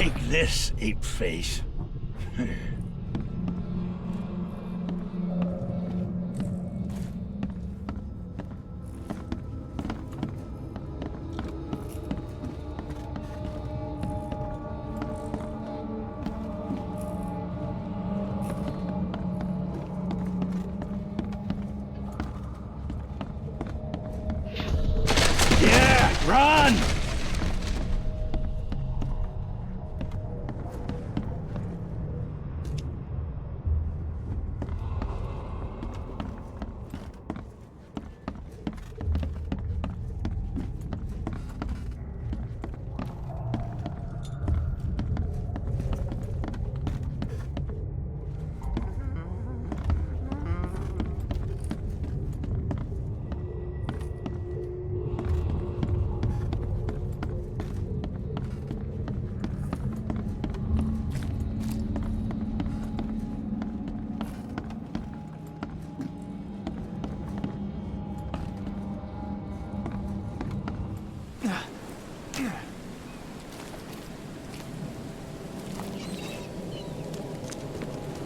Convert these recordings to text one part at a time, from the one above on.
Take this, ape face. Yeah, run!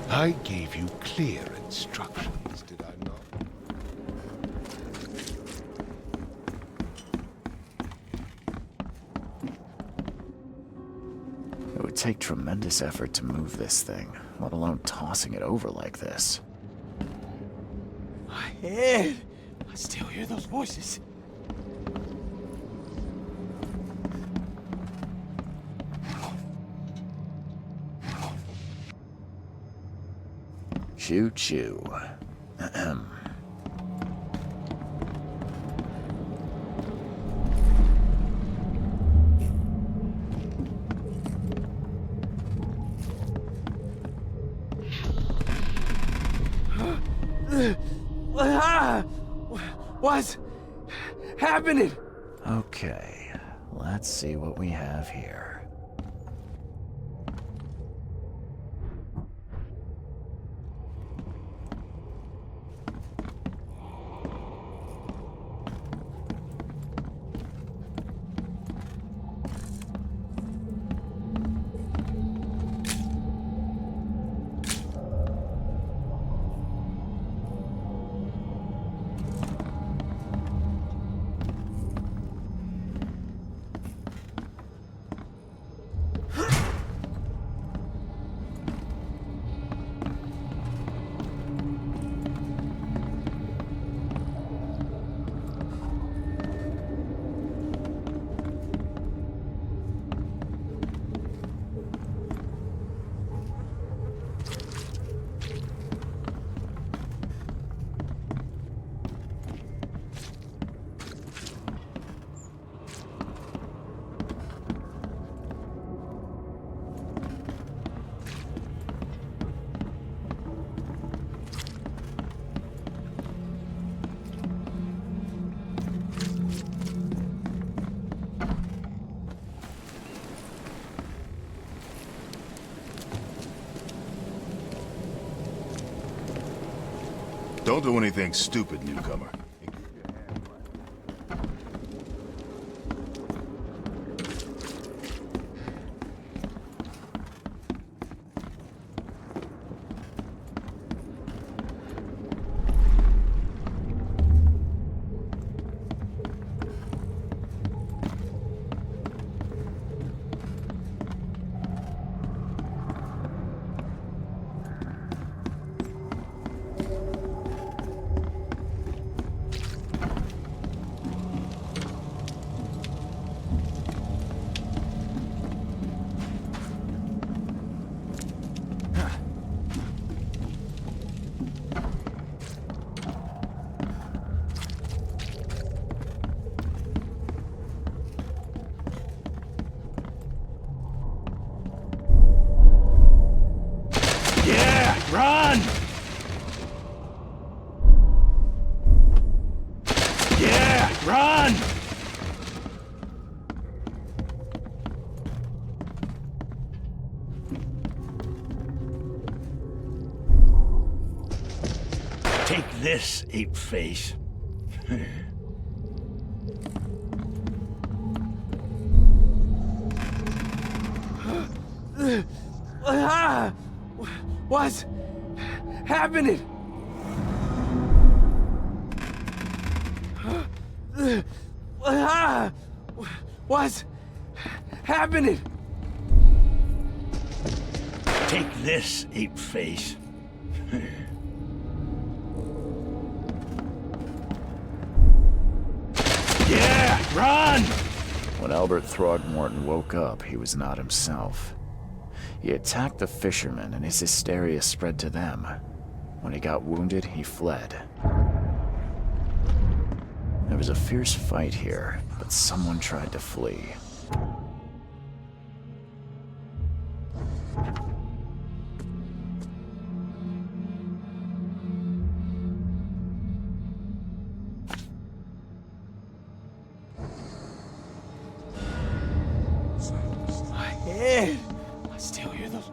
I gave you clear instructions, did I not? It would take tremendous effort to move this thing, let alone tossing it over like this. My head! I still hear those voices. Choo choo. Ahem. What's happening? Okay, let's see what we have here. Don't do anything stupid, newcomer. Run! Yeah, run! Take this, ape face. What's happening? What's happening? Take this, ape face. Yeah, run! When Albert Throgmorton woke up, he was not himself. He attacked the fishermen, and his hysteria spread to them. When he got wounded, he fled. There was a fierce fight here, but someone tried to flee. My head. I still hear those.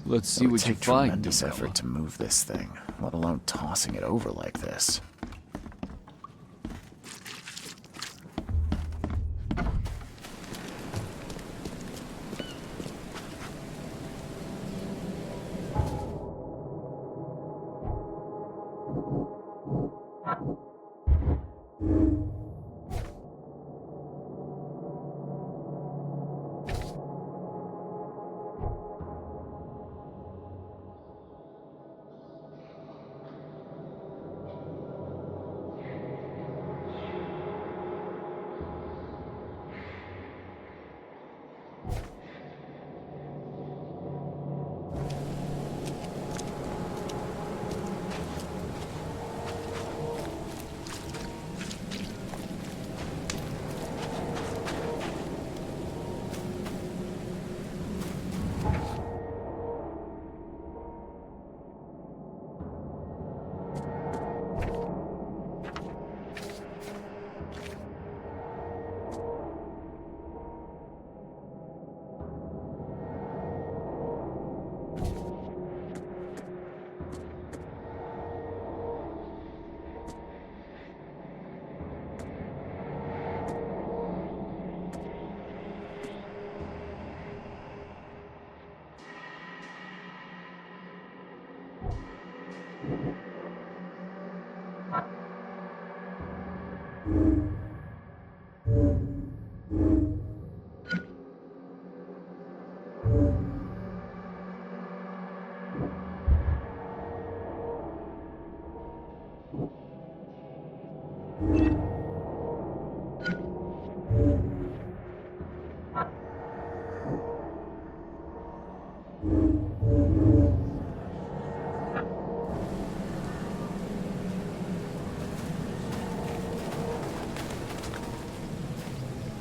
Let's see It would what you take find. tremendous newcomer. effort to move this thing, let alone tossing it over like this.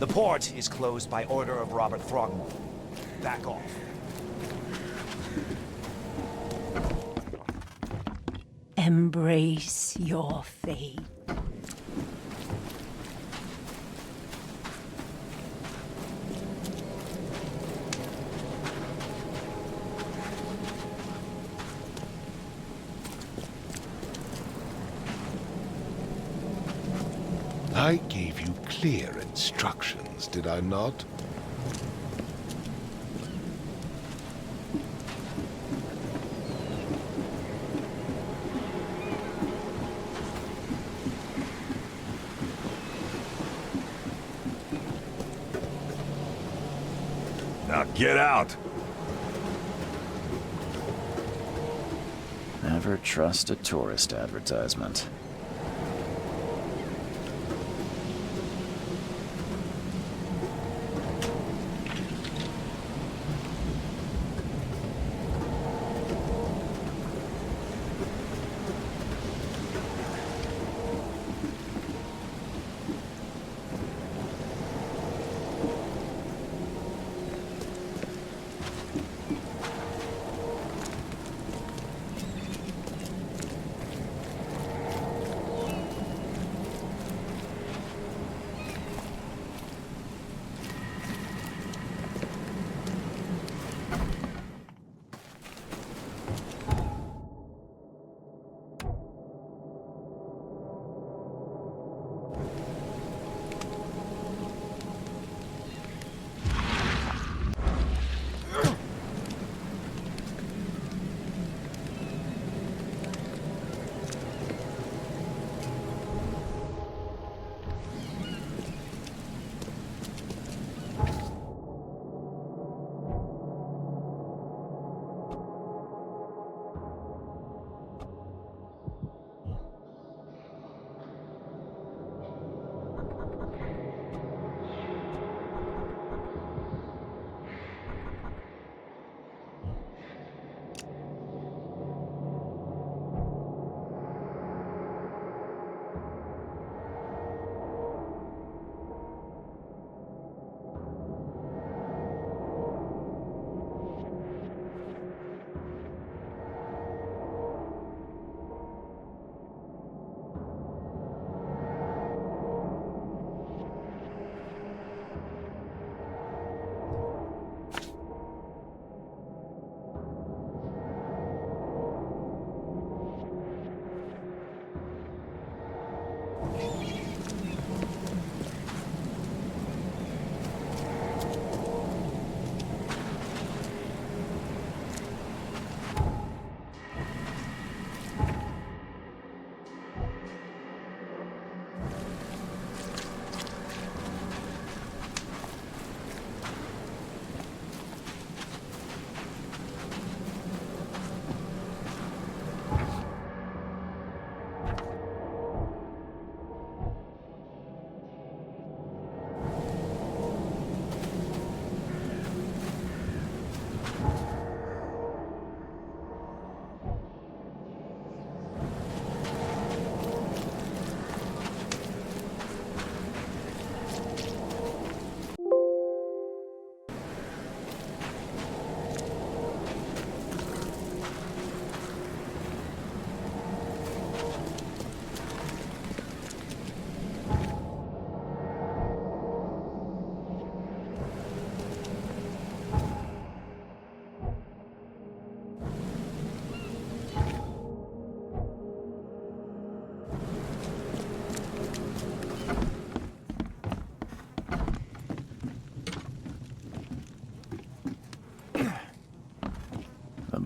The port is closed by order of Robert Throgmorton. Back off. Embrace your fate. I gave you clear instructions, did I not? Now get out! Never trust a tourist advertisement.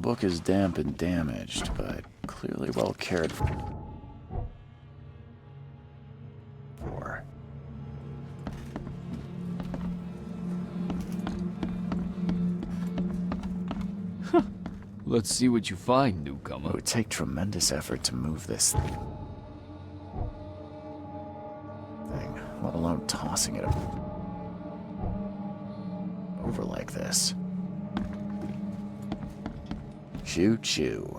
book is damp and damaged, but clearly well cared for. Let's see what you find, It newcomer. would take tremendous effort to move this thing, let alone tossing it over like this. Choo choo.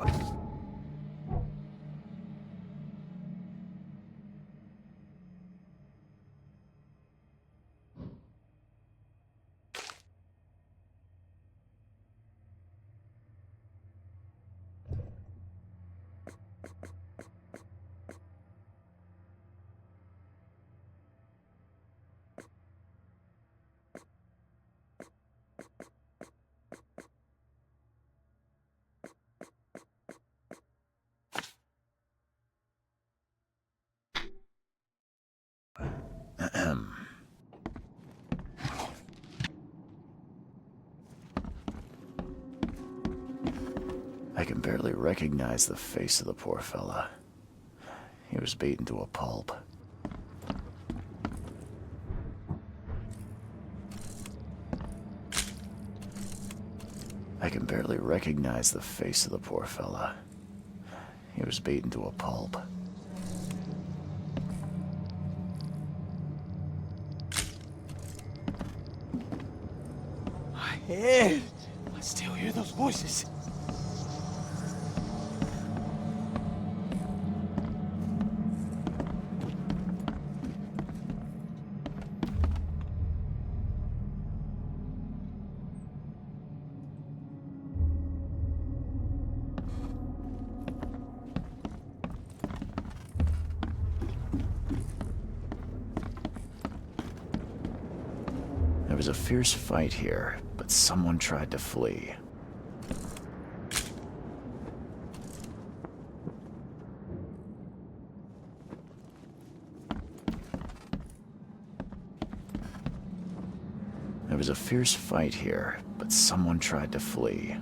I can barely recognize the face of the poor fella. He was beaten to a pulp. I can barely recognize the face of the poor fella. He was beaten to a pulp. My head! I still hear those voices. There was a fierce fight here, but someone tried to flee. There was a fierce fight here, but someone tried to flee.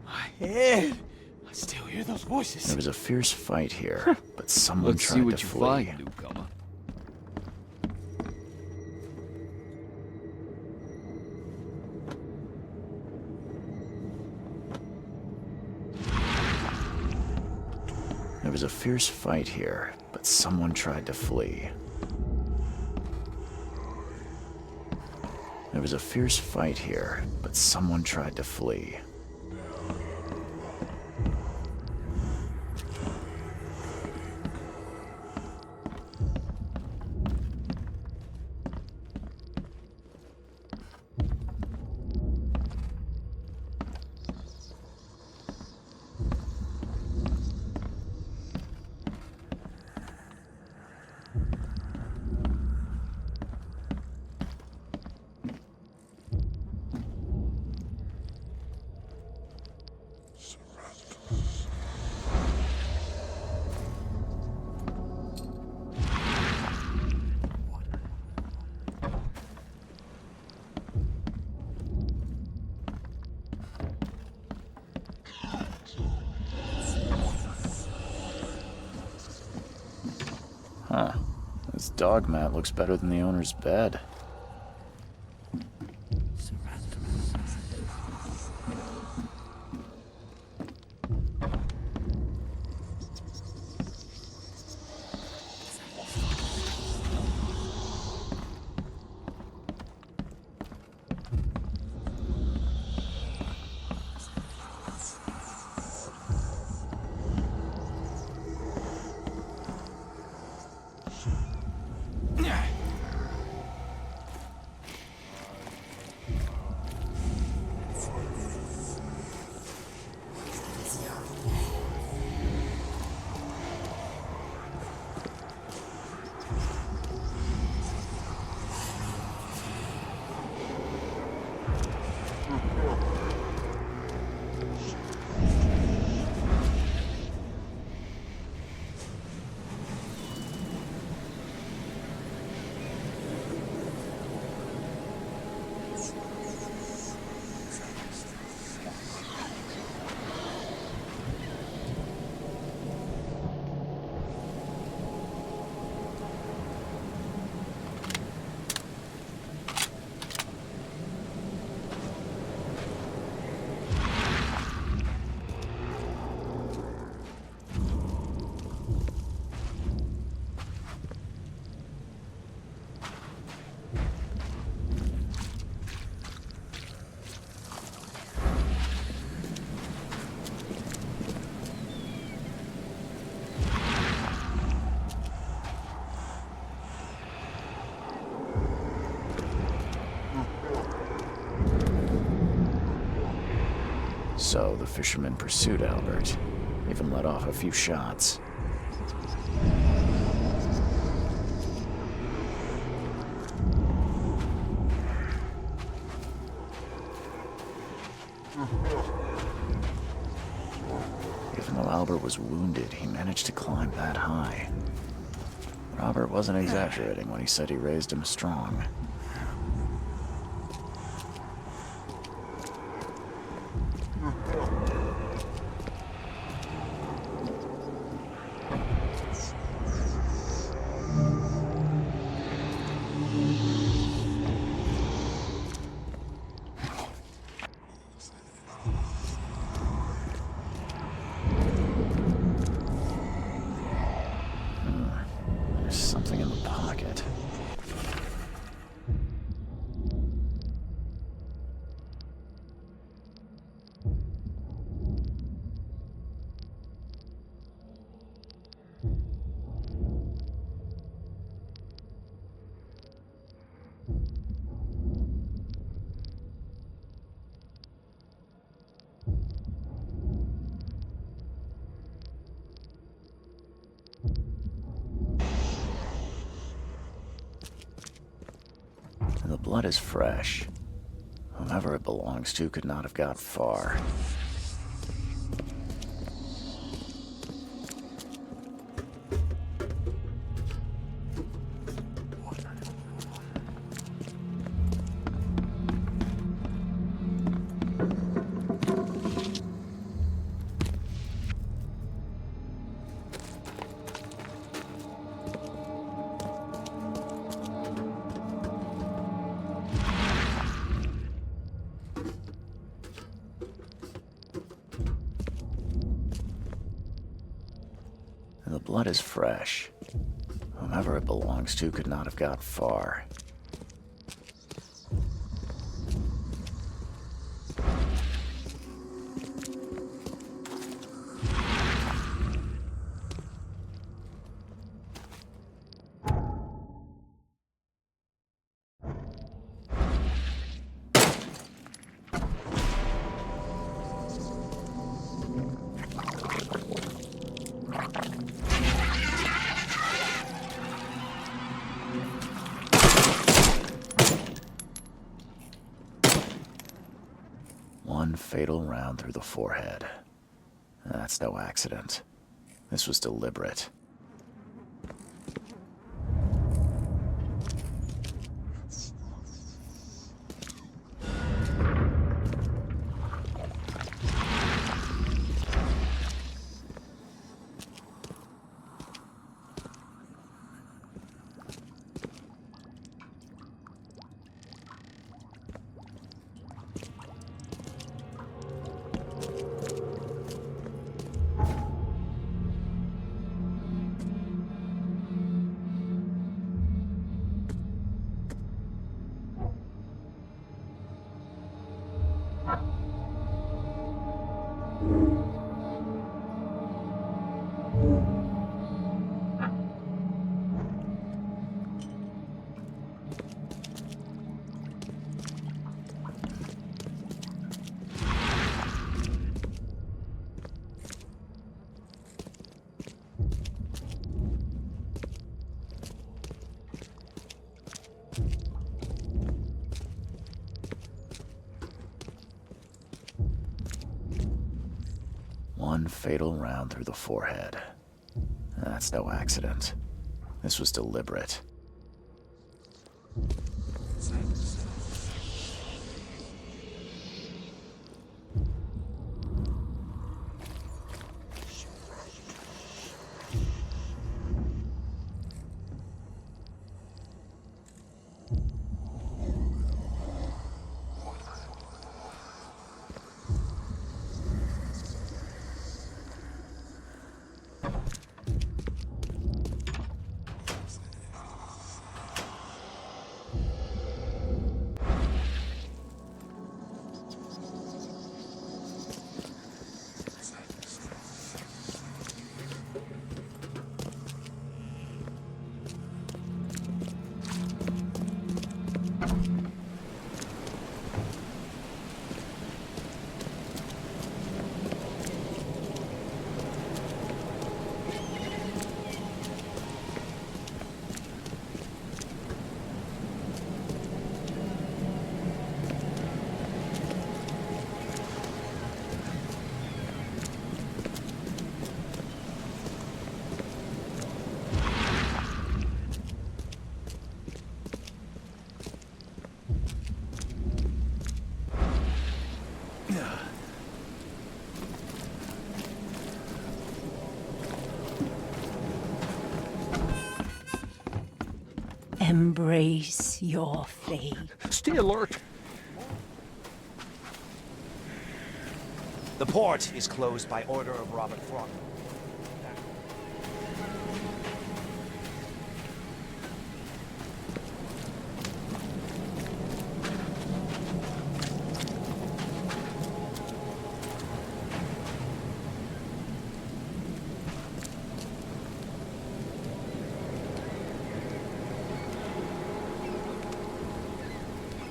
My head! I still hear those voices. There was a fierce fight here, but someone Let's see tried what to you flee. find, newcomer. There was a fierce fight here, but someone tried to flee. There was a fierce fight here, but someone tried to flee. This dog mat looks better than the owner's bed. So the fisherman pursued Albert, even let off a few shots. Even though Albert was wounded, he managed to climb that high. Robert wasn't exaggerating when he said he raised him strong. There's something in the pocket. The blood is fresh. Whomever it belongs to could not have got far. The blood is fresh. Whomever it belongs to could not have got far. One fatal round through the forehead. That's no accident. This was deliberate. One fatal round through the forehead. That's no accident. This was deliberate. Embrace your fate. Stay alert. The port is closed by order of Robert Throgmorton.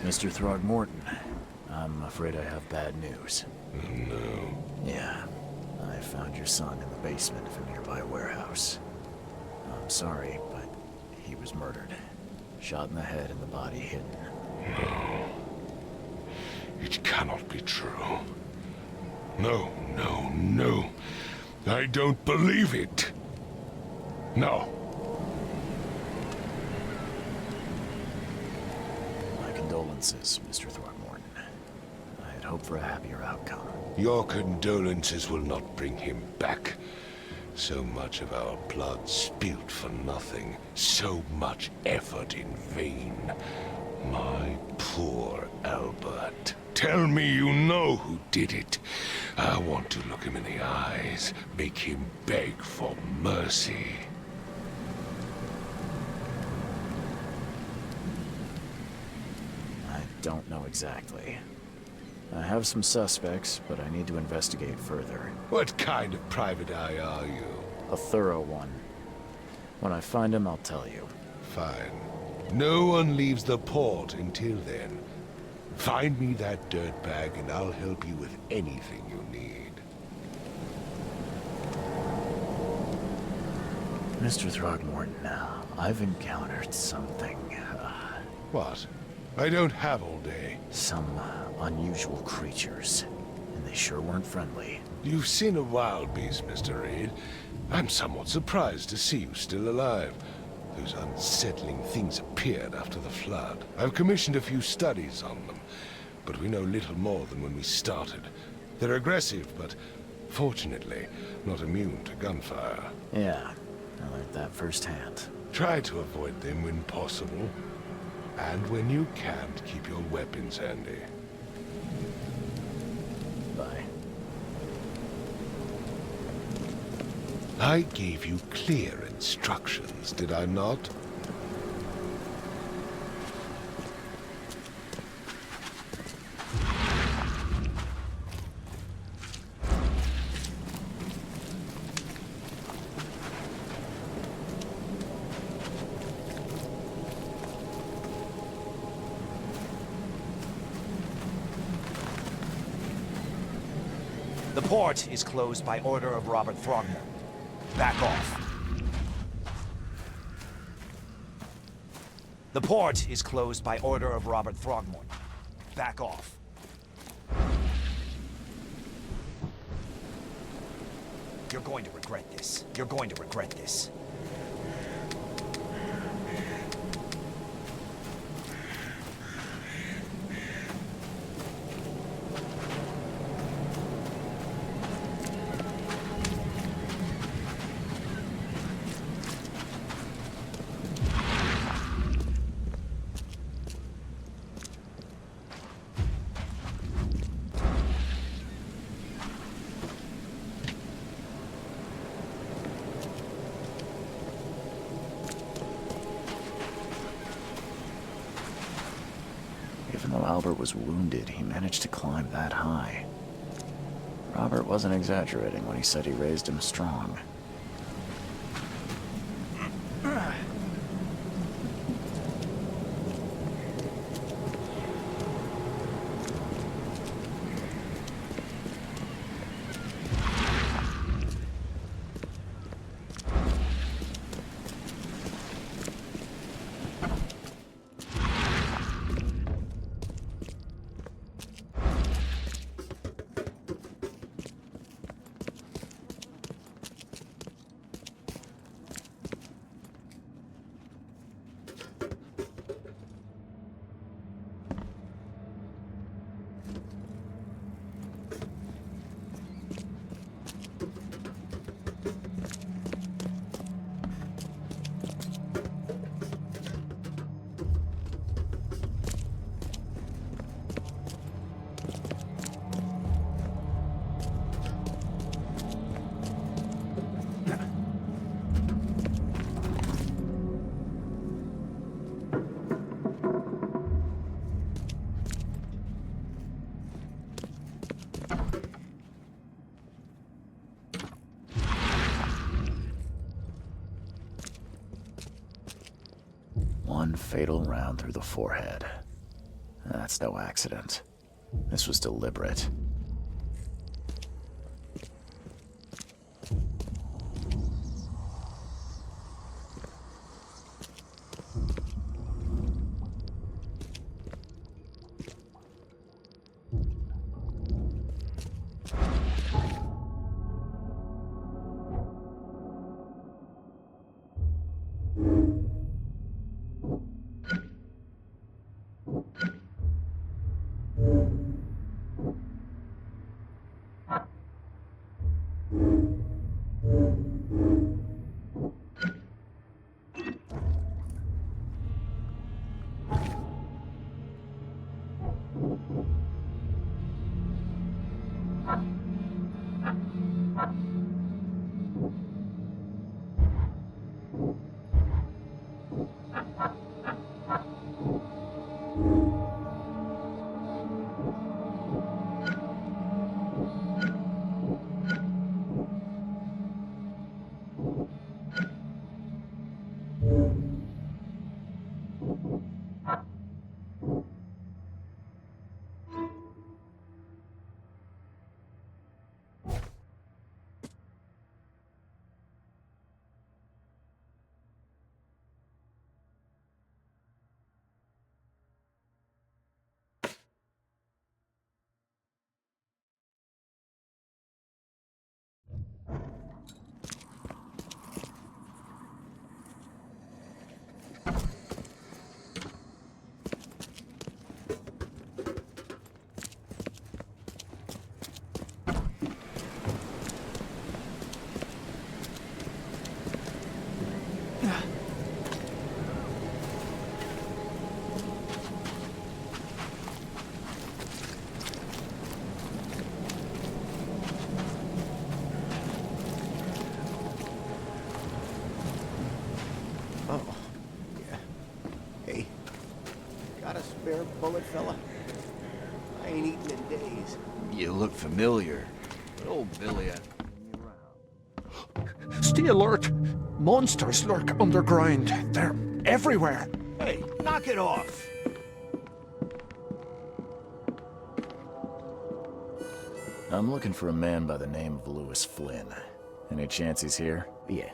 Mr. Throgmorton, I'm afraid I have bad news. No. Yeah, I found your son in the basement of a nearby warehouse. I'm sorry, but he was murdered. Shot in the head and the body hidden. No. It cannot be true. No, no, no. I don't believe it. No. My condolences, Mr. Throgmorton. I had hoped for a happier outcome. Your condolences will not bring him back. So much of our blood spilled for nothing. So much effort in vain. My poor Albert. Tell me you know who did it. I want to look him in the eyes, make him beg for mercy. I don't know exactly. I have some suspects, but I need to investigate further. What kind of private eye are you? A thorough one. When I find him, I'll tell you. Fine. No one leaves the port until then. Find me that dirtbag and I'll help you with anything you need. Mr. Throgmorton, I've encountered something. What? I don't have all day. Some unusual creatures. And they sure weren't friendly. You've seen a wild beast, Mr. Reed. I'm somewhat surprised to see you still alive. Those unsettling things appeared after the flood. I've commissioned a few studies on them, but we know little more than when we started. They're aggressive, but fortunately, not immune to gunfire. Yeah, I learned that firsthand. Try to avoid them when possible. And when you can't, keep your weapons handy. Bye. I gave you clear instructions, did I not? The port is closed by order of Robert Throgmorton. Back off. The port is closed by order of Robert Throgmorton. Back off. You're going to regret this. You're going to regret this. Even though Albert was wounded, he managed to climb that high. Robert wasn't exaggerating when he said he raised him strong. One fatal round through the forehead. That's no accident. This was deliberate. Spare bullet, fella? I ain't eaten in days. You look familiar. But old Billy, Stay alert. Monsters lurk underground. They're everywhere. Hey, knock it off! I'm looking for a man by the name of Lewis Flynn. Any chance he's here? Yeah.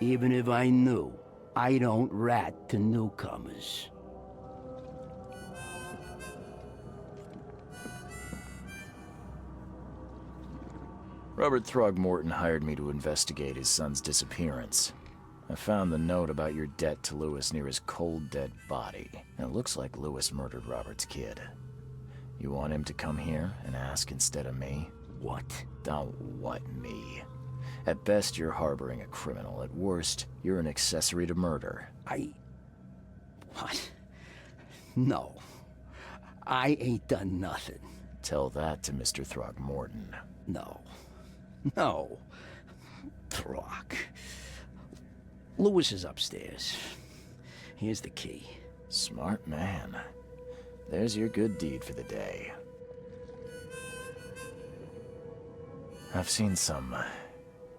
Even if I knew, I don't rat to newcomers. Robert Throgmorton hired me to investigate his son's disappearance. I found the note about your debt to Lewis near his cold, dead body, and it looks like Lewis murdered Robert's kid. You want him to come here and ask instead of me? What? Don't what me. At best, you're harboring a criminal. At worst, you're an accessory to murder. What? No. I ain't done nothing. Tell that to Mr. Throgmorton. No. No. Throg. Lewis is upstairs. Here's the key. Smart man. There's your good deed for the day. I've seen some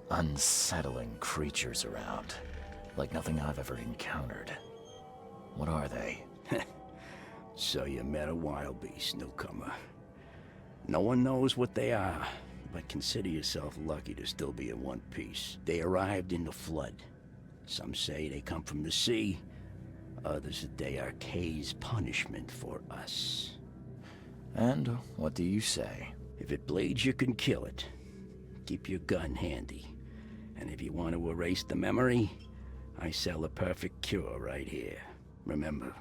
unsettling creatures around, like nothing I've ever encountered. What are they? So you met a wild beast, newcomer. No one knows what they are, but consider yourself lucky to still be in one piece. They arrived in the flood. Some say they come from the sea. Others that they are Kay's punishment for us. And what do you say? If it bleeds, you can kill it. Keep your gun handy. And if you want to erase the memory, I sell a perfect cure right here. Remember,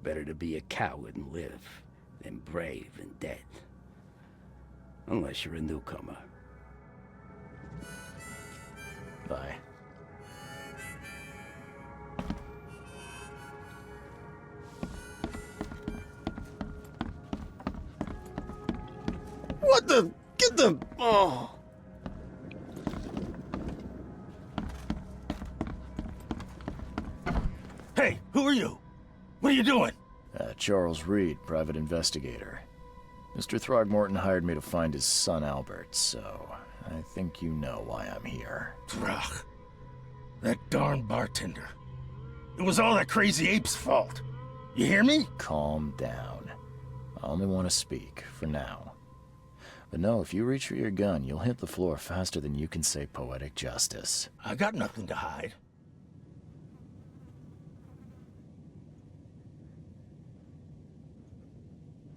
better to be a coward and live than brave and dead. Unless you're a newcomer. Bye. What the? Get the... Oh. Hey, who are you? What are you doing? Charles Reed, private investigator. Mr. Throgmorton hired me to find his son Albert, so I think you know why I'm here. Throg. That darn bartender. It was all that crazy ape's fault. You hear me? Calm down. I only want to speak, for now. But no, if you reach for your gun, you'll hit the floor faster than you can say poetic justice. I got nothing to hide.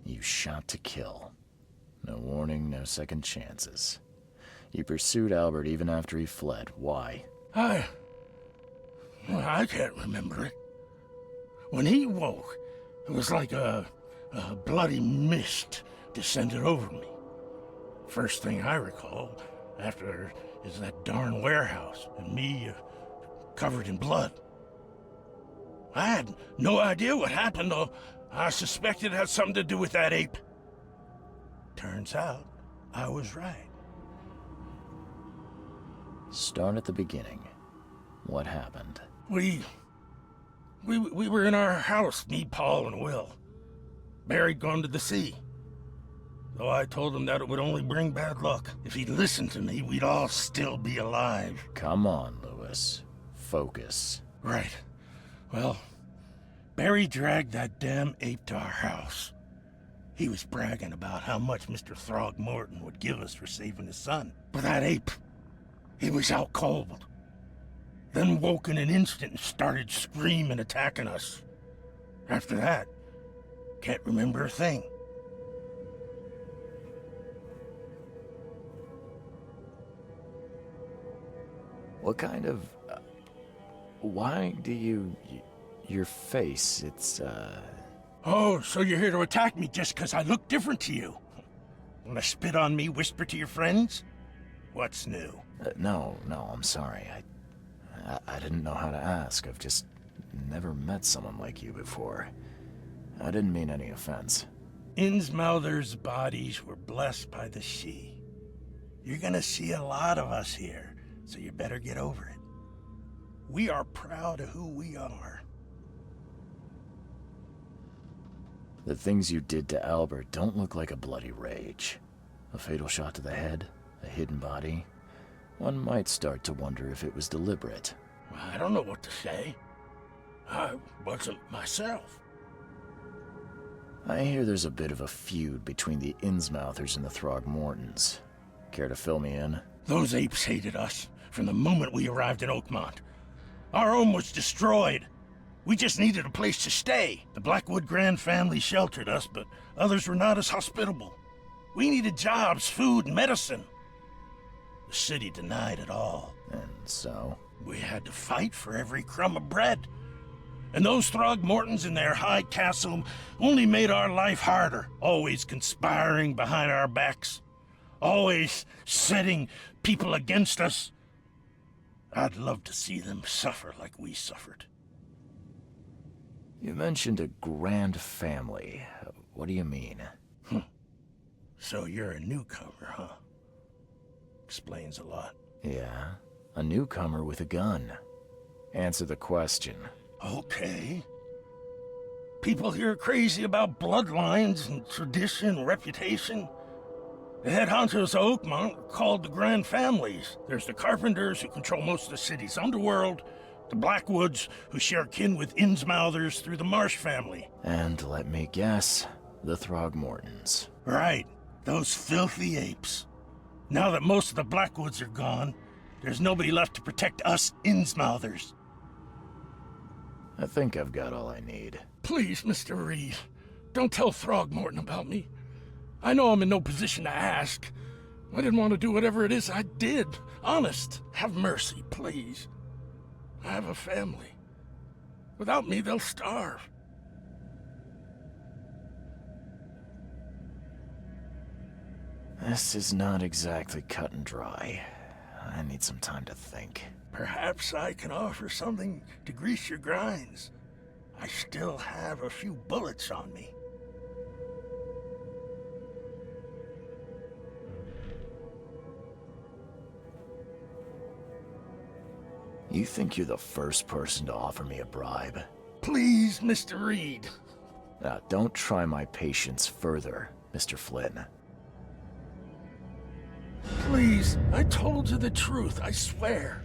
You shot to kill. No warning, no second chances. You pursued Albert even after he fled. Why? I can't remember it. When he woke, it was like a bloody mist descended over me. First thing I recall after is that darn warehouse and me covered in blood. I had no idea what happened, though. I suspected it had something to do with that ape. Turns out, I was right. Start at the beginning. What happened? We were in our house, me, Paul, and Will. Barry'd gone to the sea. Though I told him that it would only bring bad luck. If he'd listened to me, we'd all still be alive. Come on, Lewis. Focus. Right. Well, Barry dragged that damn ape to our house. He was bragging about how much Mr. Throgmorton would give us for saving his son. But that ape, he was out cold. Then woke in an instant and started screaming, attacking us. After that, can't remember a thing. What kind of... why do you... your face, it's, Oh, so you're here to attack me just because I look different to you? Wanna spit on me, whisper to your friends? What's new? No, I'm sorry. I didn't know how to ask. I've just never met someone like you before. I didn't mean any offense. Innsmouther's bodies were blessed by the sea. You're gonna see a lot of us here, so you better get over it. We are proud of who we are. The things you did to Albert don't look like a bloody rage. A fatal shot to the head, a hidden body. One might start to wonder if it was deliberate. I don't know what to say. I wasn't myself. I hear there's a bit of a feud between the Innsmouthers and the Throgmortons. Care to fill me in? Those apes hated us from the moment we arrived in Oakmont. Our home was destroyed. We just needed a place to stay. The Blackwood Grand family sheltered us, but others were not as hospitable. We needed jobs, food, and medicine. The city denied it all. And so? We had to fight for every crumb of bread. And those Throgmortons in their high castle only made our life harder, always conspiring behind our backs, always setting people against us. I'd love to see them suffer like we suffered. You mentioned a grand family. What do you mean? So you're a newcomer, huh? Explains a lot. Yeah, a newcomer with a gun. Answer the question. Okay. People here are crazy about bloodlines and tradition and reputation. The head honchos of Oakmont are called the Grand Families. There's the Carpenters, who control most of the city's underworld, the Blackwoods, who share kin with Innsmouthers through the Marsh family. And let me guess, the Throgmortons. Right, those filthy apes. Now that most of the Blackwoods are gone, there's nobody left to protect us Innsmouthers. I think I've got all I need. Please, Mr. Reed, don't tell Throgmorton about me. I know I'm in no position to ask. I didn't want to do whatever it is I did. Honest, have mercy, please. I have a family. Without me, they'll starve. This is not exactly cut and dry. I need some time to think. Perhaps I can offer something to grease your grinds. I still have a few bullets on me. You think you're the first person to offer me a bribe? Please, Mr. Reed. Now, don't try my patience further, Mr. Flynn. Please, I told you the truth, I swear.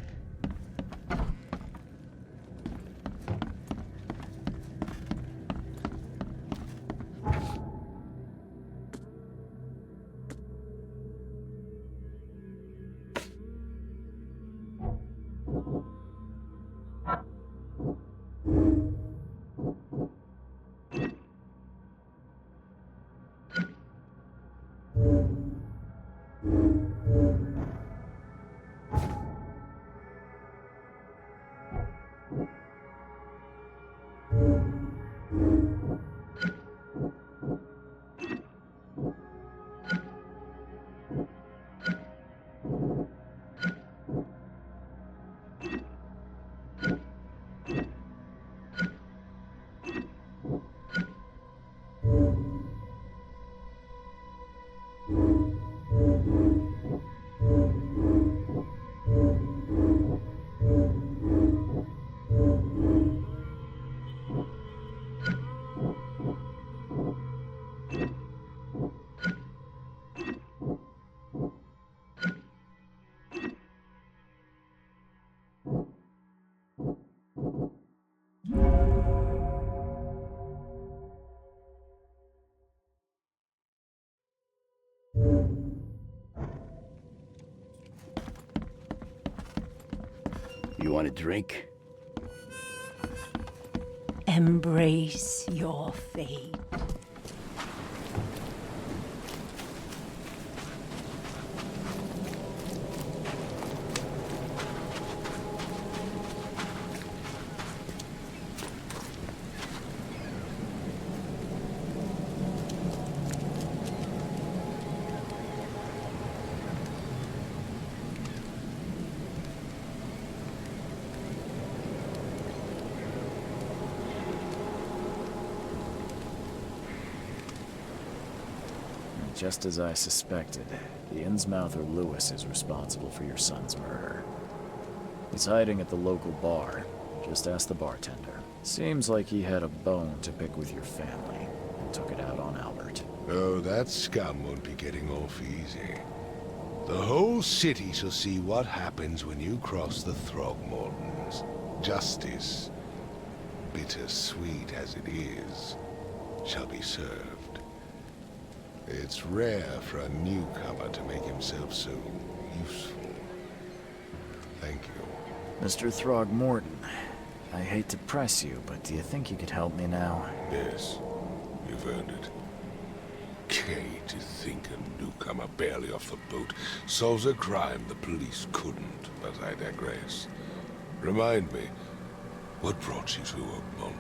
You want a drink? Embrace your fate. Just as I suspected, the Innsmouther Lewis is responsible for your son's murder. He's hiding at the local bar. Just ask the bartender. Seems like he had a bone to pick with your family, and took it out on Albert. Oh, that scum won't be getting off easy. The whole city shall see what happens when you cross the Throgmortons. Justice, bittersweet as it is, shall be served. It's rare for a newcomer to make himself so useful. Thank you. Mr. Throgmorton, I hate to press you, but do you think you could help me now? Yes, you've earned it. Kate is think a newcomer barely off the boat solves a crime the police couldn't, but I digress. Remind me, what brought you to Oakmont?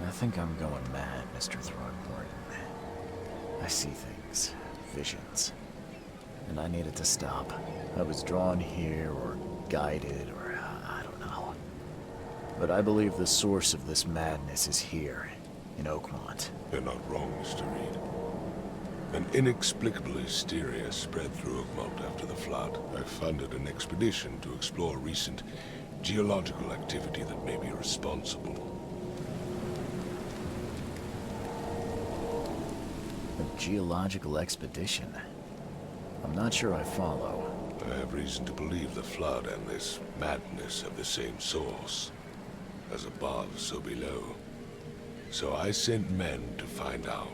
I think I'm going mad, Mr. Throckmorton. I see things, visions, and I needed to stop. I was drawn here, or guided, or I don't know. But I believe the source of this madness is here, in Oakmont. You're not wrong, Mr. Reed. An inexplicable hysteria spread through Oakmont after the flood. I funded an expedition to explore recent geological activity that may be responsible. A geological expedition? I'm not sure I follow. I have reason to believe the flood and this madness have the same source. As above, so below. So I sent men to find out.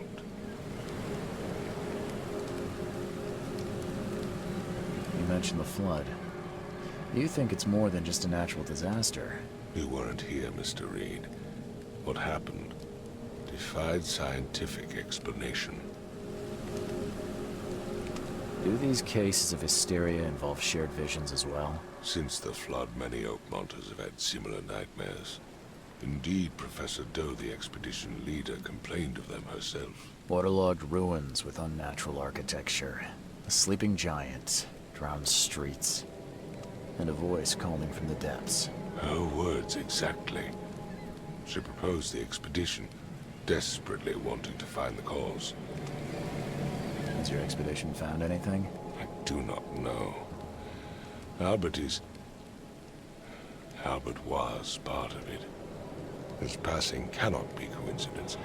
You mentioned the flood. You think it's more than just a natural disaster? You weren't here, Mr. Reed. What happened defied scientific explanation. Do these cases of hysteria involve shared visions as well? Since the flood, many Oakmonters have had similar nightmares. Indeed, Professor Doe, the expedition leader, complained of them herself. Waterlogged ruins with unnatural architecture, a sleeping giant, drowned streets, and a voice calling from the depths. Her words exactly. She proposed the expedition, desperately wanting to find the cause. Has your expedition found anything? I do not know. Albert was part of it. His passing cannot be coincidence.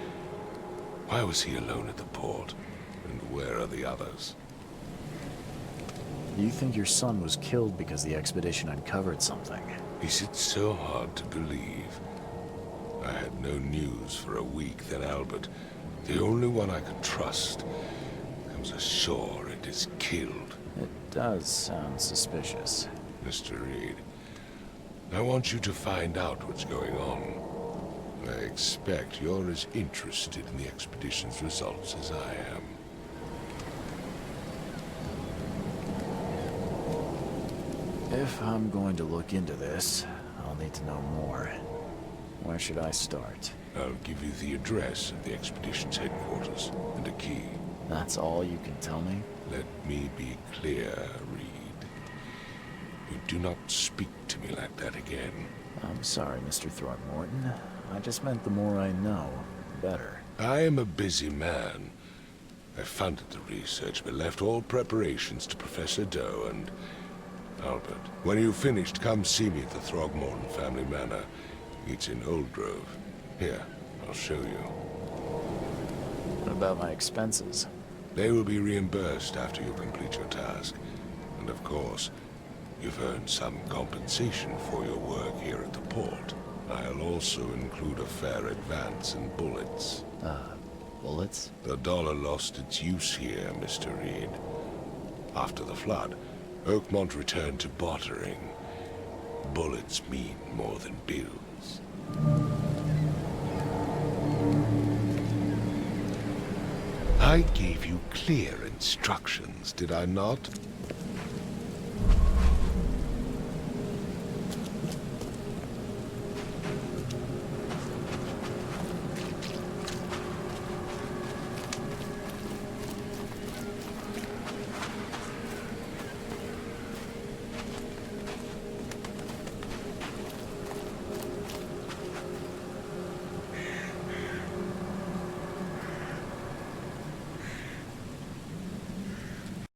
Why was he alone at the port? And where are the others? You think your son was killed because the expedition uncovered something? Is it so hard to believe? I had no news for a week, then Albert, the only one I could trust, comes ashore and is killed. It does sound suspicious. Mr. Reed, I want you to find out what's going on. I expect you're as interested in the expedition's results as I am. If I'm going to look into this, I'll need to know more. Where should I start? I'll give you the address of the expedition's headquarters and a key. That's all you can tell me? Let me be clear, Reed. You do not speak to me like that again. I'm sorry, Mr. Throckmorton. I just meant the more I know, the better. I am a busy man. I funded the research, but left all preparations to Professor Doe and Albert. When you've finished, come see me at the Throgmorton family manor. It's in Old Grove. Here, I'll show you. What about my expenses? They will be reimbursed after you complete your task. And of course, you've earned some compensation for your work here at the port. I'll also include a fair advance in bullets. Bullets? The dollar lost its use here, Mr. Reed. After the flood, Oakmont returned to bartering. Bullets mean more than bills. I gave you clear instructions, did I not?